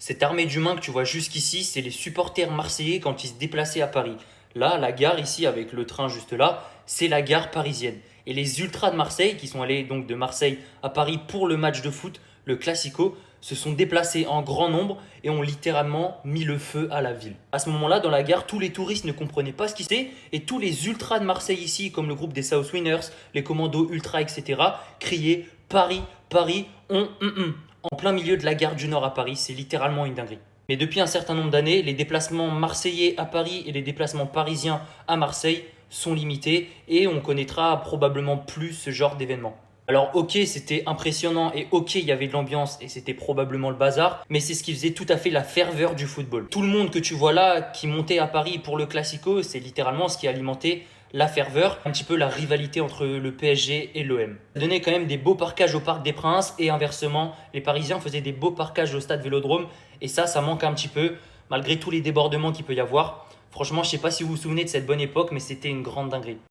Cette armée d'humains que tu vois jusqu'ici, c'est les supporters marseillais quand ils se déplaçaient à Paris. Là, la gare ici, avec le train juste là, c'est la gare parisienne. Et les ultras de Marseille, qui sont allés donc de Marseille à Paris pour le match de foot, le Classico, se sont déplacés en grand nombre et ont littéralement mis le feu à la ville. À ce moment-là, dans la gare, tous les touristes ne comprenaient pas ce qui se passait et tous les ultras de Marseille ici, comme le groupe des South Winners, les commandos ultras, etc., criaient Paris, Paris, en plein milieu de la gare du Nord à Paris. C'est littéralement une dinguerie. Mais depuis un certain nombre d'années, les déplacements marseillais à Paris et les déplacements parisiens à Marseille sont limités et on connaîtra probablement plus ce genre d'événement. Alors ok, c'était impressionnant et ok, il y avait de l'ambiance et c'était probablement le bazar, mais c'est ce qui faisait tout à fait la ferveur du football. Tout le monde que tu vois là qui montait à Paris pour le Classico, c'est littéralement ce qui alimentait la ferveur, un petit peu la rivalité entre le PSG et l'OM. Ça donnait quand même des beaux parquages au Parc des Princes et inversement, les Parisiens faisaient des beaux parquages au Stade Vélodrome et ça manque un petit peu, malgré tous les débordements qu'il peut y avoir. Franchement, je sais pas si vous vous souvenez de cette bonne époque, mais c'était une grande dinguerie.